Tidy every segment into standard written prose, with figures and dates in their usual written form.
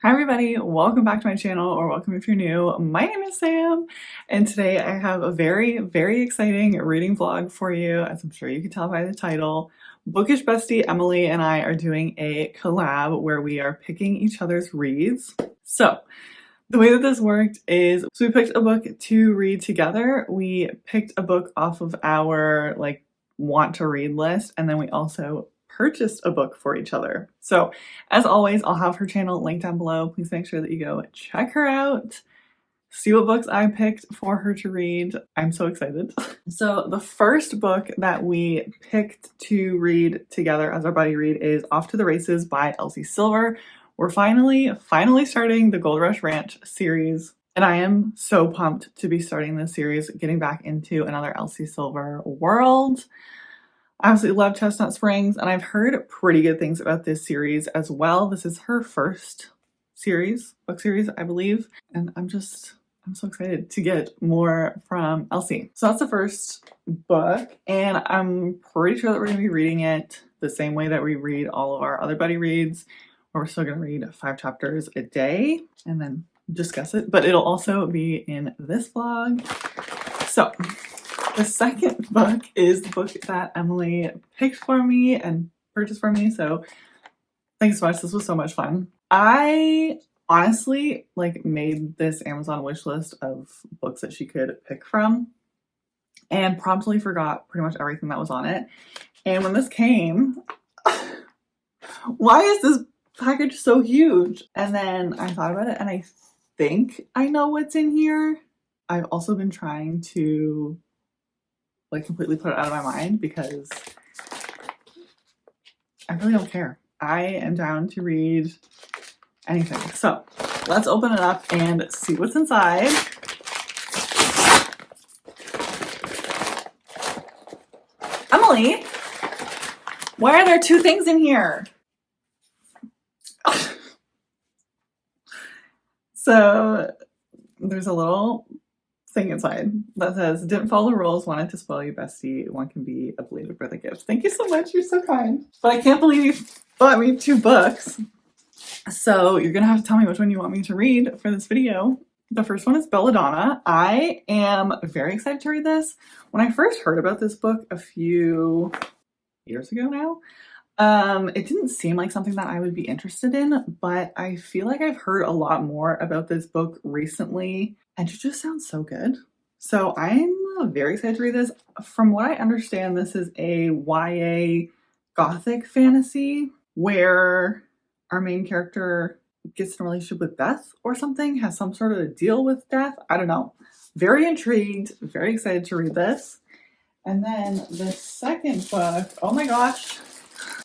Hi everybody, welcome back to my channel, or welcome if you're new. My name is Sam, and today I have a very exciting reading vlog for you, as I'm sure you can tell by the title. Bookish Bestie Emily and I are doing a collab where we are picking each other's reads. So the way that this worked is, we picked a book to read together. We picked a book off of our want to read list, and then we also purchased a book for each other. So as always, I'll have her channel linked down below. Please make sure that you go check her out, see what books I picked for her to read. I'm so excited. So the first book that we picked to read together as our buddy read is Off to the Races by Elsie Silver. We're finally starting the Gold Rush Ranch series, and I am so pumped to be starting this series, getting back into another Elsie Silver world. I absolutely love Chestnut Springs, and I've heard pretty good things about this series as well. This is her first book series, I believe, and I'm so excited to get more from Elsie. So that's the first book, and I'm pretty sure that we're going to be reading it the same way that we read all of our other buddy reads, where we're still going to read 5 chapters a day and then discuss it, but it'll also be in this vlog. So the second book is the book that Emily picked for me and purchased for me, so thanks so much. This was so much fun. I honestly made this Amazon wish list of books that she could pick from and promptly forgot pretty much everything that was on it. And when this came, why is this package so huge? And then I thought about it, and I think I know what's in here. I've also been trying to completely put it out of my mind because I really don't care. I am down to read anything. So let's open it up and see what's inside. Emily, why are there 2 things in here? So there's a little thing inside that says, "Didn't follow the rules, wanted to spoil you, bestie. One can be a belated birthday gift." Thank you so much, you're so kind. But I can't believe you bought me 2 books. So you're gonna have to tell me which one you want me to read for this video. The first one is Belladonna. I am very excited to read this. When I first heard about this book a few years ago now, it didn't seem like something that I would be interested in, but I feel like I've heard a lot more about this book recently, and it just sounds so good. So I'm very excited to read this. From what I understand, this is a YA gothic fantasy where our main character gets in a relationship with death or something, has some sort of a deal with death. I don't know. Very intrigued, very excited to read this. And then the second book, oh my gosh,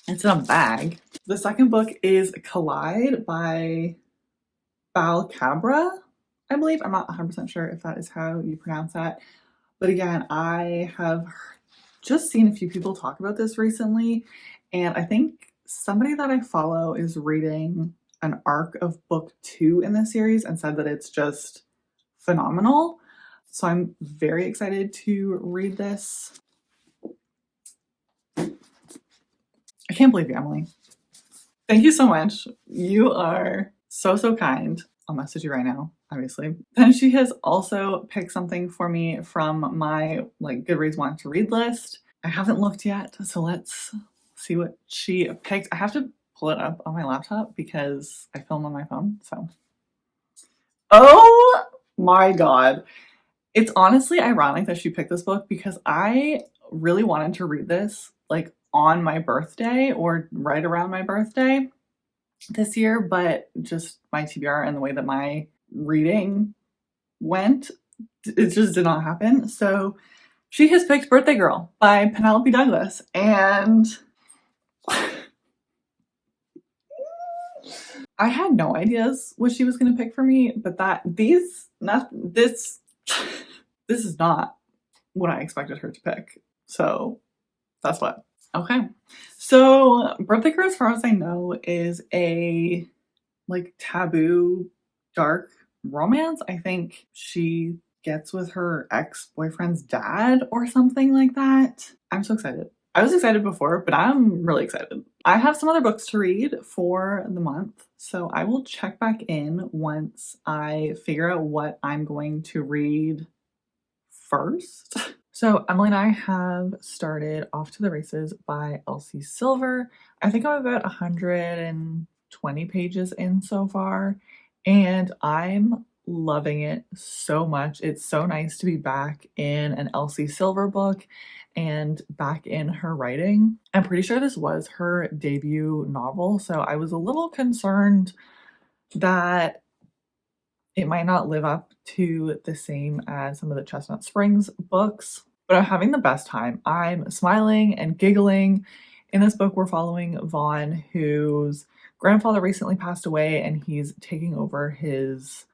it's in a bag. The second book is Collide by Balcabra, I believe. I'm not 100% sure if that is how you pronounce that. But again, I have just seen a few people talk about this recently, and I think somebody that I follow is reading an arc of book 2 in this series and said that it's just phenomenal. So I'm very excited to read this. I can't believe you, Emily. Thank you so much. You are so kind. I'll message you right now, obviously. Then she has also picked something for me from my Goodreads want to read list. I haven't looked yet, so let's see what she picked. I have to pull it up on my laptop because I film on my phone, so. Oh my god. It's honestly ironic that she picked this book because I really wanted to read this on my birthday or right around my birthday this year, but just my TBR and the way that my reading went, it just did not happen. So she has picked Birthday Girl by Penelope Douglas, and I had no ideas what she was going to pick for me, but this is not what I expected her to pick. So that's what. Okay, so Birthday Girl, as far as I know, is a taboo dark romance. I think she gets with her ex-boyfriend's dad or something like that. I'm so excited. I was excited before, but I'm really excited. I have some other books to read for the month, so I will check back in once I figure out what I'm going to read first. So Emily and I have started Off to the Races by Elsie Silver. I think I'm about 120 pages in so far, and I'm loving it so much. It's so nice to be back in an Elsie Silver book and back in her writing. I'm pretty sure this was her debut novel, so I was a little concerned that it might not live up to the same as some of the Chestnut Springs books, but I'm having the best time. I'm smiling and giggling. In this book, we're following Vaughn, whose grandfather recently passed away, and he's taking over his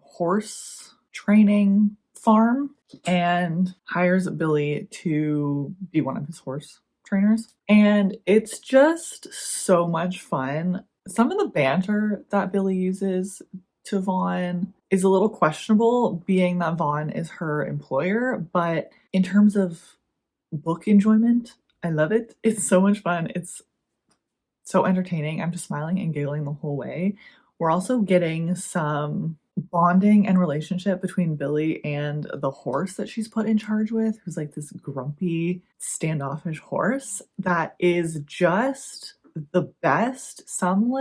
horse training farm and hires Billy to be one of his horse trainers. And it's just so much fun. Some of the banter that Billy uses to Vaughn is a little questionable, being that Vaughn is her employer, but in terms of book enjoyment, I love it. It's so much fun. It's so entertaining. I'm just smiling and giggling the whole way. We're also getting some bonding and relationship between Billy and the horse that she's put in charge with, who's like this grumpy, standoffish horse that is just the best. Some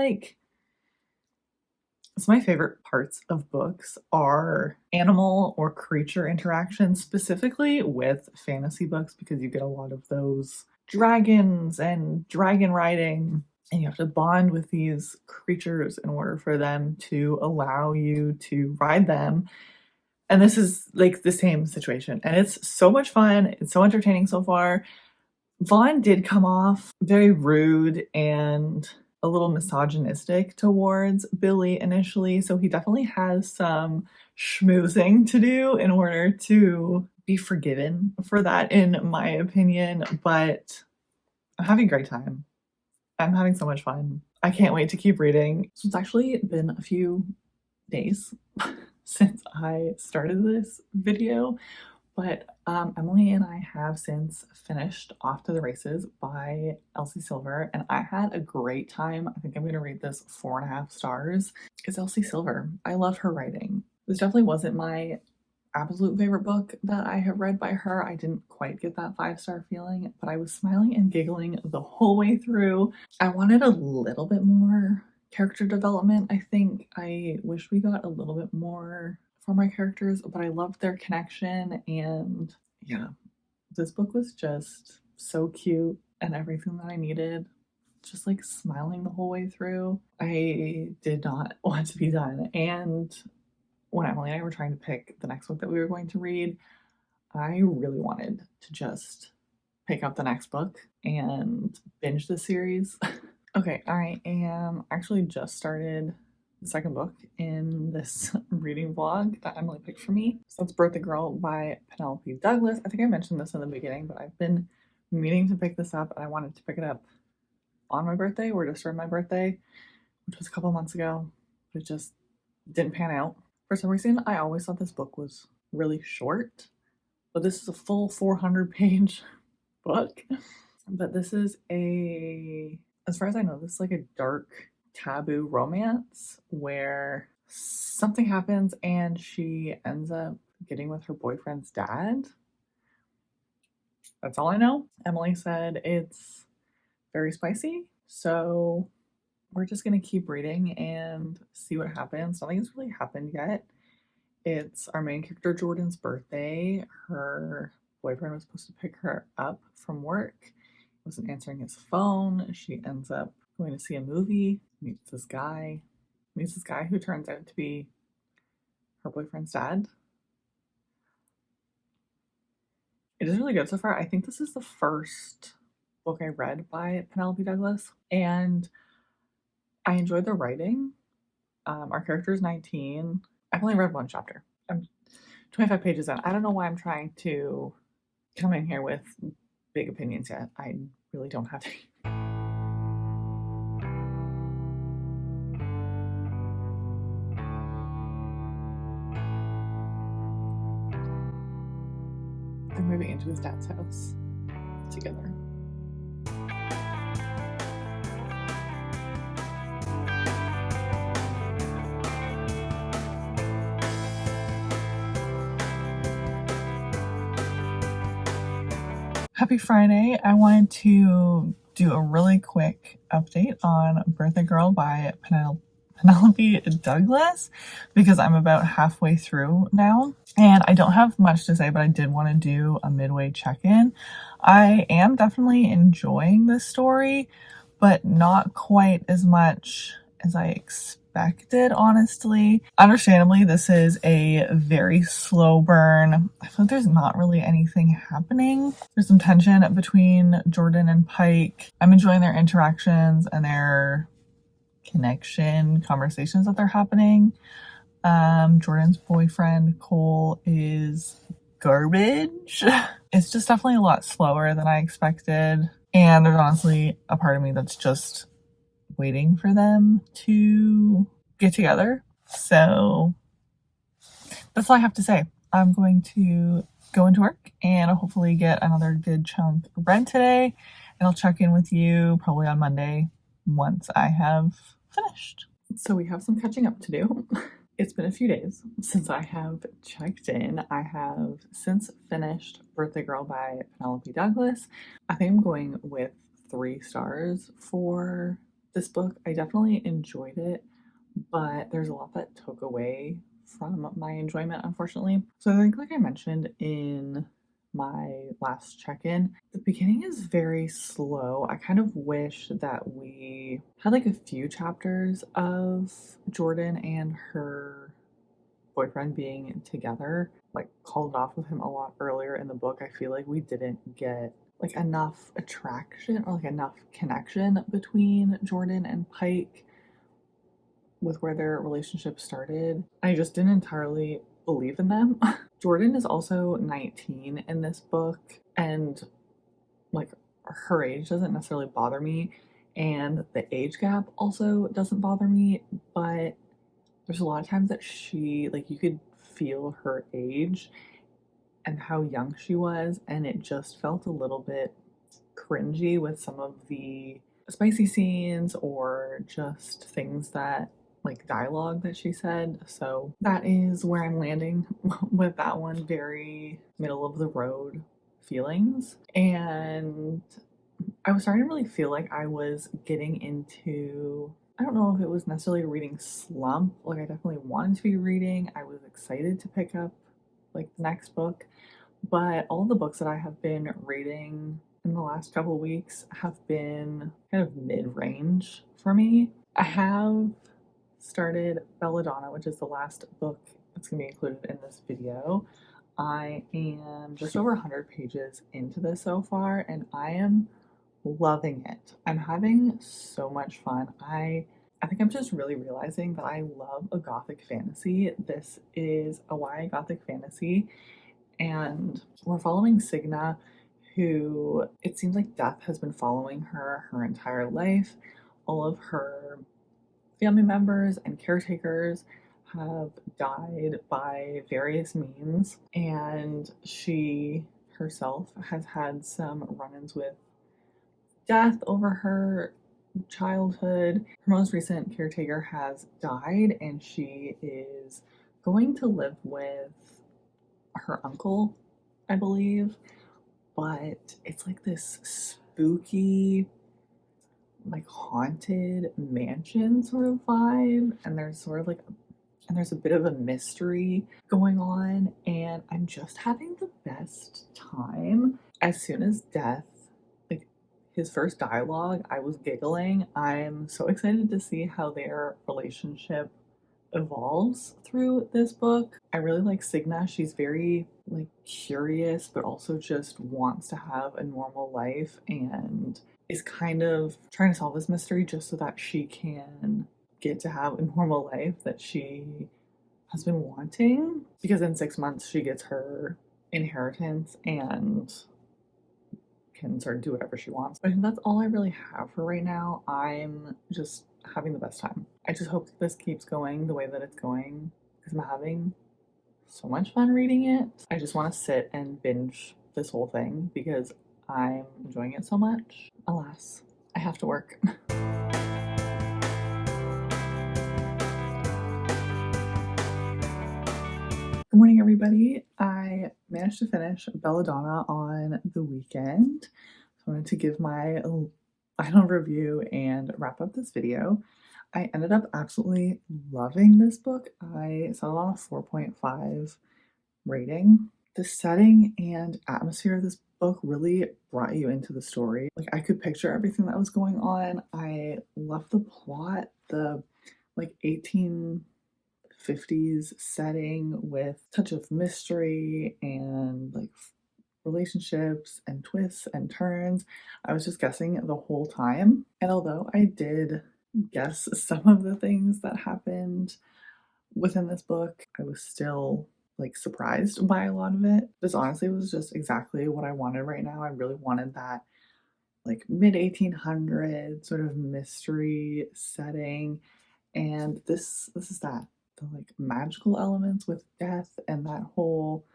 my favorite parts of books are animal or creature interactions, specifically with fantasy books, because you get a lot of those dragons and dragon riding, and you have to bond with these creatures in order for them to allow you to ride them. And this is like the same situation, and it's so much fun. It's so entertaining so far. Vaughn did come off very rude and a little misogynistic towards Billy initially, so he definitely has some schmoozing to do in order to be forgiven for that, in my opinion, but I'm having a great time. I'm having so much fun. I can't wait to keep reading. So it's actually been a few days since I started this video, but Emily and I have since finished Off to the Races by Elsie Silver, and I had a great time. I think I'm going to rate this 4.5 stars. It's Elsie Silver. I love her writing. This definitely wasn't my absolute favorite book that I have read by her. I didn't quite get that 5-star feeling, but I was smiling and giggling the whole way through. I wanted a little bit more character development. I think I wish we got a little bit more for my characters, but I loved their connection, and yeah, this book was just so cute and everything that I needed. Just like smiling the whole way through. I did not want to be done, and when Emily and I were trying to pick the next book that we were going to read, I really wanted to just pick up the next book and binge the series. Okay, I am actually just started the second book in this reading vlog that Emily picked for me. So it's Birthday Girl by Penelope Douglas. I think I mentioned this in the beginning, but I've been meaning to pick this up, and I wanted to pick it up on my birthday or just around my birthday, which was a couple months ago, but it just didn't pan out. For some reason, I always thought this book was really short, but this is a full 400-page book. But this is as far as I know, this is like a dark taboo romance where something happens and she ends up getting with her boyfriend's dad. That's all I know. Emily said it's very spicy, so we're just gonna keep reading and see what happens. Nothing has really happened yet. It's our main character Jordan's birthday. Her boyfriend was supposed to pick her up from work. He wasn't answering his phone. She ends up going to see a movie, meets this guy who turns out to be her boyfriend's dad. It is really good so far. I think this is the first book I read by Penelope Douglas, and I enjoyed the writing. Our character is 19. I've only read one chapter. I'm 25 pages in. I don't know why I'm trying to come in here with big opinions yet. I really don't have any. They're moving into his dad's house together. Happy Friday. I wanted to do a really quick update on Birthday Girl by Penelope Douglas because I'm about halfway through now and I don't have much to say, but I did want to do a midway check-in. I am definitely enjoying this story, but not quite as much as I expected, honestly. Understandably, this is a very slow burn. I feel like there's not really anything happening. There's some tension between Jordan and Pike. I'm enjoying their interactions and their conversations that they're happening. Jordan's boyfriend, Cole, is garbage. It's just definitely a lot slower than I expected. And there's honestly a part of me that's just waiting for them to get together. So that's all I have to say. I'm going to go into work and I'll hopefully get another good chunk read today. And I'll check in with you probably on Monday once I have finished. So we have some catching up to do. It's been a few days since I have checked in. I have since finished Birthday Girl by Penelope Douglas. I think I'm going with 3 stars for this book. I definitely enjoyed it, but there's a lot that took away from my enjoyment, unfortunately. So I think, like I mentioned in my last check-in, the beginning is very slow. I kind of wish that we had like a few chapters of Jordan and her boyfriend being together, like called off with him a lot earlier in the book. I feel like we didn't get like enough attraction or like enough connection between Jordan and Pike with where their relationship started. I just didn't entirely believe in them. Jordan is also 19 in this book, and like her age doesn't necessarily bother me, and the age gap also doesn't bother me, but there's a lot of times that she, like, you could feel her age and how young she was, and it just felt a little bit cringy with some of the spicy scenes or just things that, like, dialogue that she said. So that is where I'm landing with that one. Very middle of the road feelings. And I was starting to really feel like I was getting into, I don't know if it was necessarily a reading slump. Like, I definitely wanted to be reading. I was excited to pick up like the next book, but all the books that I have been reading in the last couple weeks have been kind of mid-range for me. I have started Belladonna, which is the last book that's going to be included in this video. I am just over 100 pages into this so far, and I am loving it. I'm having so much fun. I think I'm just really realizing that I love a gothic fantasy. This is a YA gothic fantasy, and we're following Signa, who it seems like death has been following her entire life. All of her family members and caretakers have died by various means, and she herself has had some run-ins with death over her childhood. Her most recent caretaker has died, and she is going to live with her uncle, I believe, but it's like this spooky, like haunted mansion sort of vibe, and there's sort of like there's a bit of a mystery going on, and I'm just having the best time. As soon as death, like his first dialogue, I was giggling. I'm so excited to see how their relationship evolves through this book. I really like Signa. She's very like curious, but also just wants to have a normal life and is kind of trying to solve this mystery just so that she can get to have a normal life that she has been wanting, because in 6 months she gets her inheritance and can sort of do whatever she wants. But I think that's all I really have for right now. I'm just having the best time. I just hope that this keeps going the way that it's going because I'm having so much fun reading it. I just want to sit and binge this whole thing because I'm enjoying it so much. Alas, I have to work. Good morning, everybody. I managed to finish Belladonna on the weekend. So I wanted to give my final review and wrap up this video. I ended up absolutely loving this book. I settled on a 4.5 rating. The setting and atmosphere of this book really brought you into the story. Like, I could picture everything that was going on. I loved the plot, the like 1850s setting with a touch of mystery and like relationships and twists and turns. I was just guessing the whole time. And although I did guess some of the things that happened within this book, I was still like surprised by a lot of it. This honestly was just exactly what I wanted right now. I really wanted that like mid 1800s sort of mystery setting, and this is that. The like magical elements with death and that whole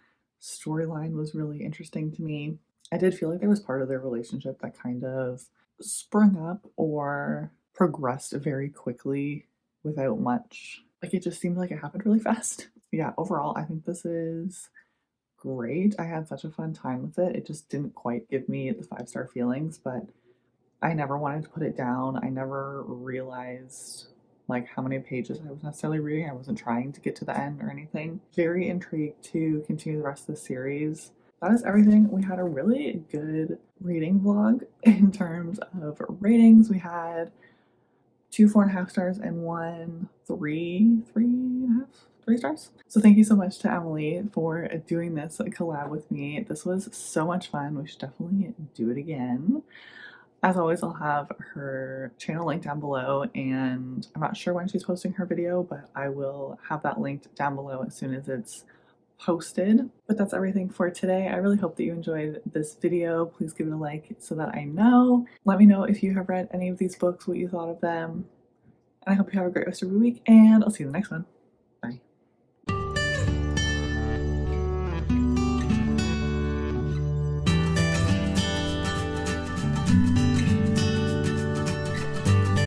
storyline was really interesting to me. I did feel like there was part of their relationship that kind of sprung up or progressed very quickly without much. Like, it just seemed like it happened really fast. Yeah, overall, I think this is great. I had such a fun time with it. It just didn't quite give me the 5-star feelings, but I never wanted to put it down. I never realized like how many pages I was necessarily reading. I wasn't trying to get to the end or anything. Very intrigued to continue the rest of the series. That is everything. We had a really good reading vlog in terms of ratings. We had 2 4.5 stars and 1 3 stars. So thank you so much to Emily for doing this collab with me. This was so much fun. We should definitely do it again. As always, I'll have her channel linked down below, and I'm not sure when she's posting her video, but I will have that linked down below as soon as it's posted. But that's everything for today. I really hope that you enjoyed this video. Please give it a like so that I know. Let me know if you have read any of these books, what you thought of them. And I hope you have a great rest of your week, and I'll see you in the next one.